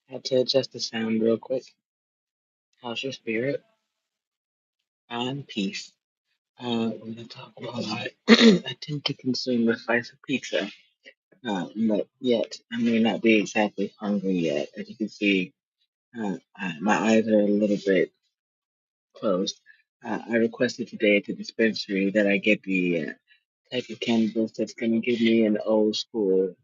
Had to adjust the sound real quick. How's your spirit? I'm peace. We're gonna talk about I tend to consume a slice of pizza, but yet I may not be exactly hungry yet. As you can see, my eyes are a little bit closed. I requested today at the dispensary that I get the type of cannabis that's gonna give me an old school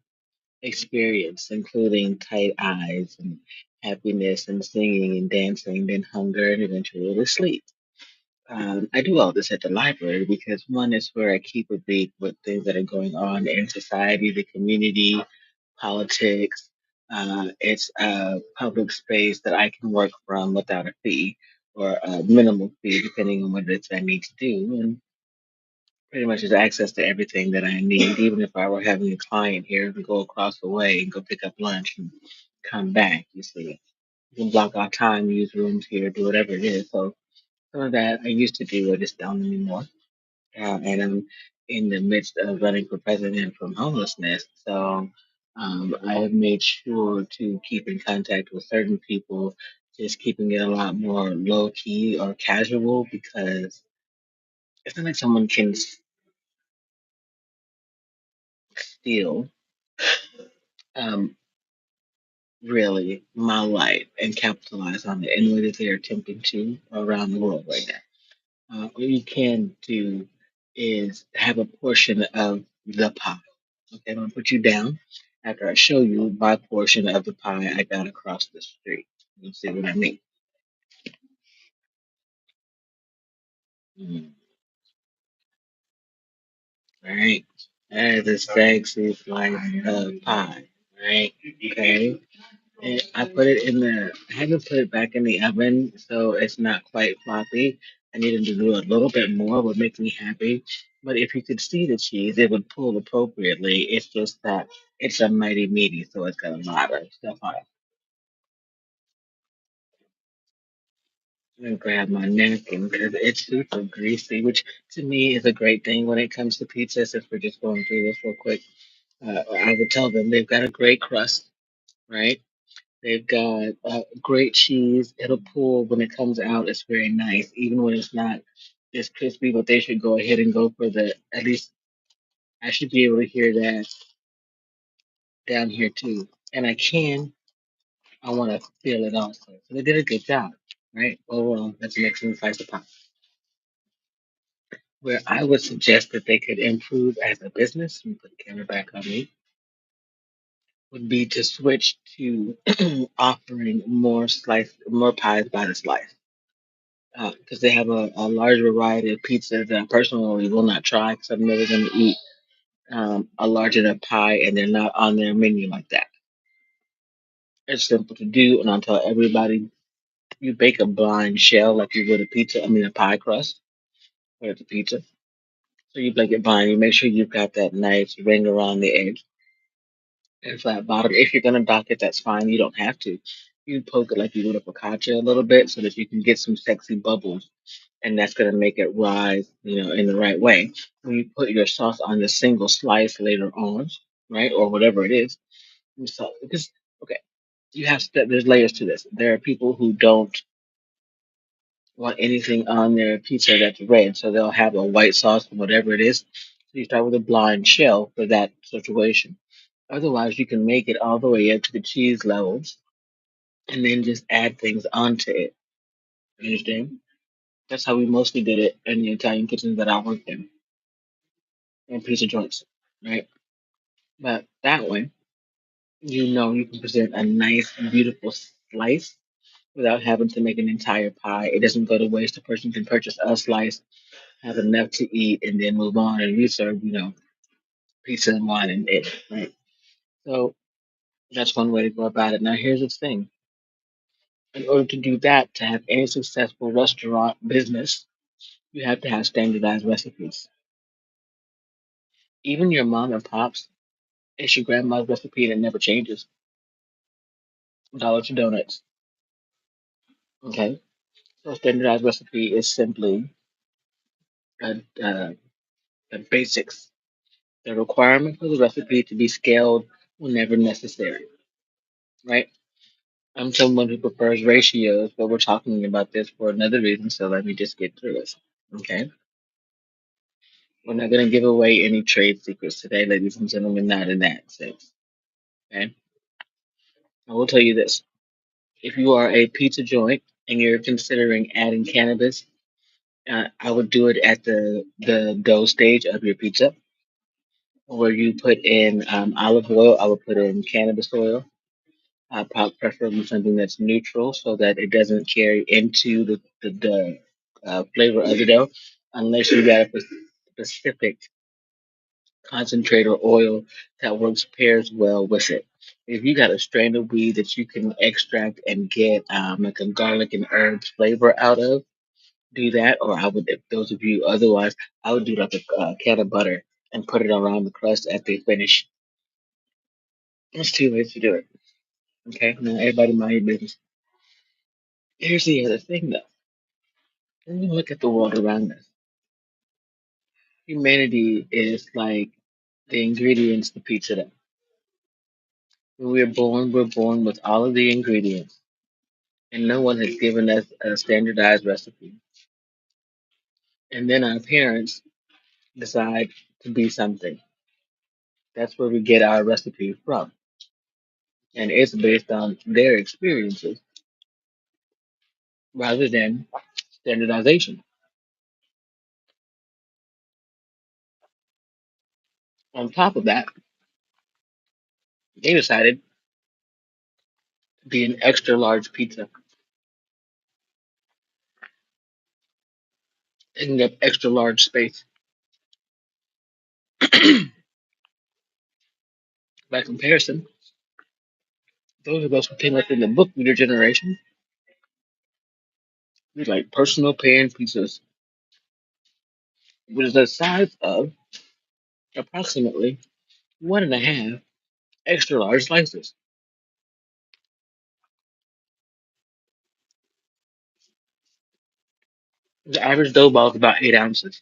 experience, including tight eyes and happiness and singing and dancing, then hunger and eventually sleep. I do all this at the library because one is where I keep a beat with things that are going on in society, the community, politics. It's a public space that I can work from without a fee or a minimal fee, depending on what it is I need to do. And pretty much has access to everything that I need, even if I were having a client here to go across the way and go pick up lunch and come back. You see, you can block out time, use rooms here, do whatever it is. So some of that I used to do, I just don't anymore. And I'm in the midst of running for president from homelessness. So I have made sure to keep in contact with certain people, just keeping it a lot more low key or casual because it's not like someone can steal um, really my life and capitalize on it in the way that they're attempting to around the world right now. What you can do is have a portion of the pie. Okay, I'm gonna put you down after I show you my portion of the pie I got across the street. You see what I mean? Mm. All right. That is a sexy slice of pie. Right? Okay. And I put it in the. I haven't put it back in the oven, so it's not quite floppy. I needed to do a little bit more. Would make me happy. But if you could see the cheese, it would pull appropriately. It's just that it's a mighty meaty, so it's got a lot of stuff on it. I'm gonna grab my napkin because it's super greasy, which to me is a great thing when it comes to pizza. Since we're just going through this real quick, I would tell them they've got a great crust, right? They've got great cheese. It'll pull when it comes out. It's very nice, even when it's not as crispy. But they should go ahead and go for the. At least I should be able to hear that down here too, and I can. I want to feel it also. So they did a good job, right? Overall, that's an excellent slice of pie. Where I would suggest that they could improve as a business, let me put the camera back on me, would be to switch to offering more pies by the slice. Because they have a large variety of pizzas that I personally will not try because I'm never going to eat a large enough pie and they're not on their menu like that. It's simple to do, and I'll tell everybody you bake a blind shell like you would a pizza, I mean a pie crust, or it's a pizza. So you bake it blind, you make sure you've got that nice ring around the edge and flat bottom. If you're gonna dock it, that's fine. You don't have to. You poke it like you would a focaccia a little bit so that you can get some sexy bubbles, and that's gonna make it rise, in the right way. When you put your sauce on the single slice later on, right, or whatever it is, so because okay, there's layers to this. There are people who don't want anything on their pizza that's red, so they'll have a white sauce or whatever it is. So you start with a blind shell for that situation. Otherwise, you can make it all the way up to the cheese levels and then just add things onto it. You understand? That's how we mostly did it in the Italian kitchens that I worked in and pizza joints, right? But that way, you can present a nice, beautiful slice without having to make an entire pie. It doesn't go to waste. The person can purchase a slice, have enough to eat, and then move on and reserve, pizza and wine and it, right? So that's one way to go about it. Now, here's the thing. In order to do that, to have any successful restaurant business, you have to have standardized recipes. Even your mom and pops, it's your grandma's recipe and it never changes. Dollar to donuts. Okay? So a standardized recipe is simply uh, uh, the basics, the requirement for the recipe to be scaled whenever necessary, right? I'm someone who prefers ratios, but we're talking about this for another reason, so let me just get through it. Okay? We're not going to give away any trade secrets today, ladies and gentlemen, not in that sense. Okay? I will tell you this. If you are a pizza joint and you're considering adding cannabis, I would do it at the dough stage of your pizza, where you put in olive oil. I would put in cannabis oil, preferably something that's neutral so that it doesn't carry into the flavor of the dough, unless you got a specific concentrate or oil that works pairs well with it. If you got a strain of weed that you can extract and get like a garlic and herbs flavor out of, do that. Or I would, if those of you otherwise, I would do like a can of butter and put it around the crust as they finish. There's two ways to do it. Okay, now everybody mind your business. Here's the other thing though. When you look at the world around us, humanity is like the ingredients to pizza dough. When we're born with all of the ingredients, and no one has given us a standardized recipe. And then our parents decide to be something. That's where we get our recipe from. And it's based on their experiences rather than standardization. On top of that, they decided to be an extra large pizza in the extra large space. By comparison, those of us who came up in the book reader generation, we like personal pan pizzas, which is the size of approximately 1.5 extra large slices. The average dough ball is about 8 ounces.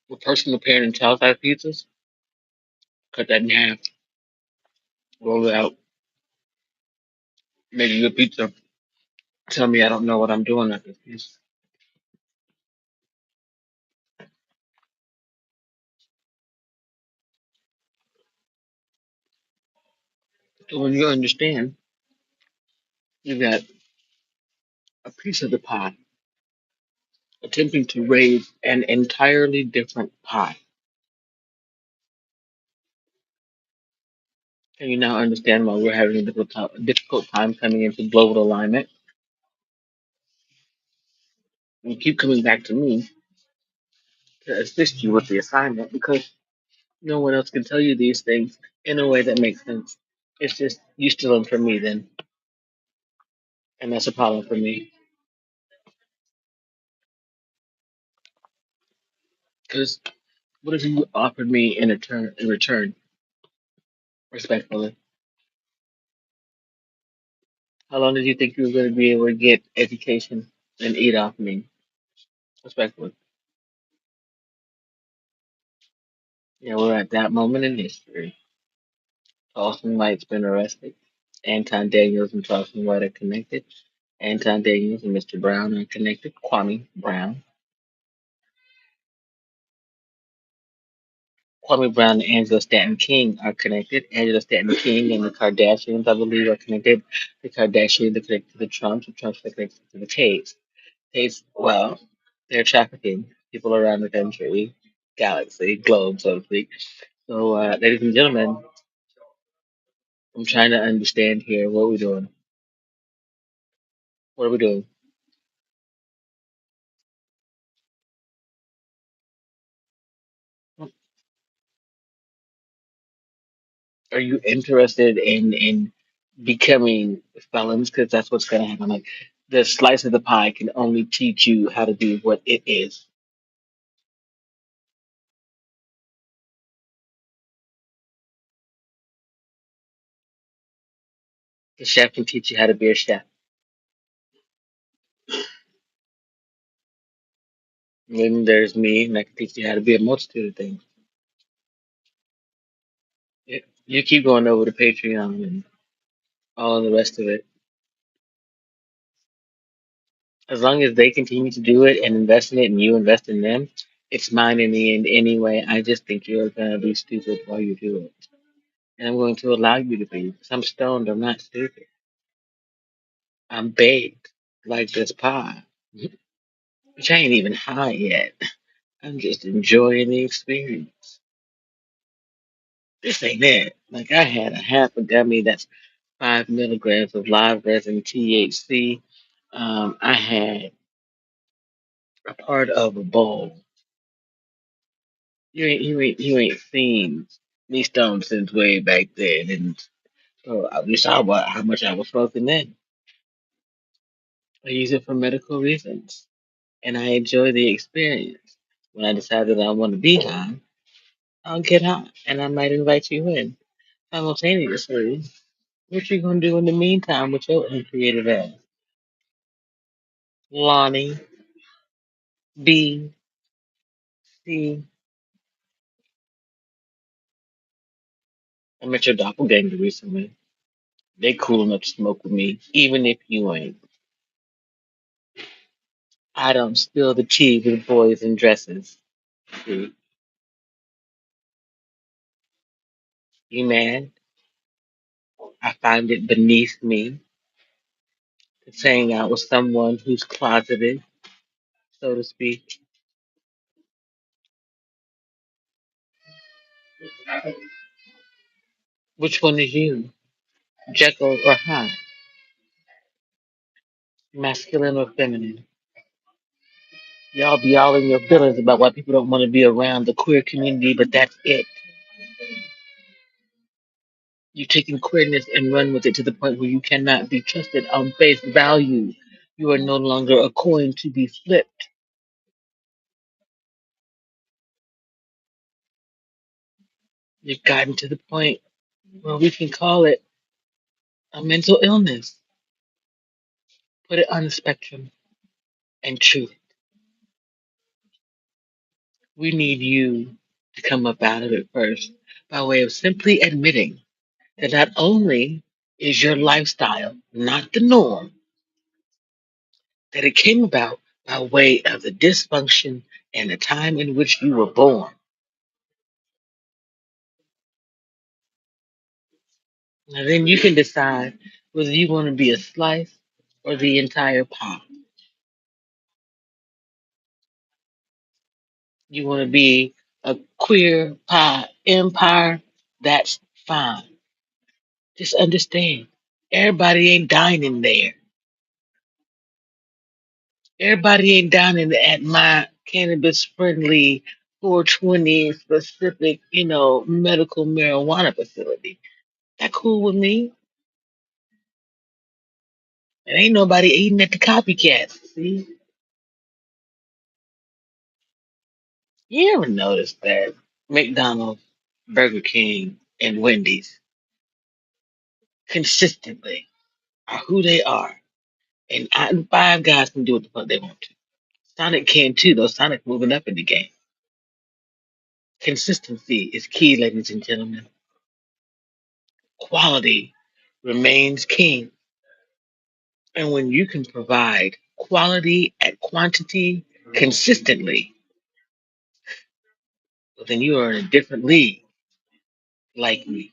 With personal pan and child size pizzas, cut that in half, roll it out, make a good pizza. Tell me I don't know what I'm doing at this piece. So when you understand, you got a piece of the pie attempting to raise an entirely different pie. Can you now understand why we're having a difficult time coming into global alignment? You keep coming back to me to assist you with the assignment because no one else can tell you these things in a way that makes sense. It's just you stealing from me then, and that's a problem for me. Because what if you offered me in return, respectfully? How long did you think you were going to be able to get education and eat off me, respectfully? Yeah, we're at that moment in history. Austin White's been arrested. Anton Daniels and Charleston White are connected. Anton Daniels and Mr. Brown are connected. Kwame Brown. Kwame Brown and Angela Stanton King are connected. Angela Stanton King and the Kardashians, I believe, are connected. The Kardashians are connected to the Trumps. The Trumps are connected to the Tays. Tays, well, they're trafficking people around the country, galaxy, globe, so to speak. So, ladies and gentlemen, I'm trying to understand here what we're doing. What are we doing? Are you interested in becoming felons? Because that's what's going to happen. Like the slice of the pie can only teach you how to do what it is. The chef can teach you how to be a chef. And then there's me, and I can teach you how to be a multitude of things. You keep going over to Patreon and all the rest of it. As long as they continue to do it and invest in it and you invest in them, it's mine in the end anyway. I just think you're going to be stupid while you do it. And I'm going to allow you to be. Because I'm stoned, I'm not stupid. I'm baked like this pie. Which I ain't even high yet. I'm just enjoying the experience. This ain't it. Like I had a half a gummy that's 5 milligrams of live resin THC. I had a part of a bowl. You ain't seen me stoned since way back then, and so you saw how much I was smoking then. I use it for medical reasons, and I enjoy the experience. When I decide that I want to be high, I'll get high, and I might invite you in simultaneously. What you gonna do in the meantime with your uncreative ass, Lonnie B C? I met your doppelganger recently. They cool enough to smoke with me, even if you ain't. I don't spill the tea with boys in dresses. See, you mad? I find it beneath me to hang out with someone who's closeted, so to speak. Which one is you? Jekyll or Hyde? Masculine or feminine? Y'all be all in your feelings about why people don't want to be around the queer community, but that's it. You've taken queerness and run with it to the point where you cannot be trusted on face value. You are no longer a coin to be flipped. You've gotten to the point where we can call it a mental illness. Put it on the spectrum and treat it. We need you to come up out of it first by way of simply admitting that not only is your lifestyle not the norm, that it came about by way of the dysfunction and the time in which you were born. Now then you can decide whether you want to be a slice or the entire pie. You want to be a queer pie empire, that's fine. Just understand, everybody ain't dining there. Everybody ain't dining at my cannabis friendly 420 specific, medical marijuana facility. That cool with me. And ain't nobody eating at the copycats. See, you ever notice that McDonald's, Burger King, and Wendy's consistently are who they are, and Five Guys can do what the fuck they want to. Sonic can too, though. Sonic moving up in the game. Consistency is key, ladies and gentlemen. Quality remains king. And when you can provide quality at quantity consistently, well, then you are in a different league, like me.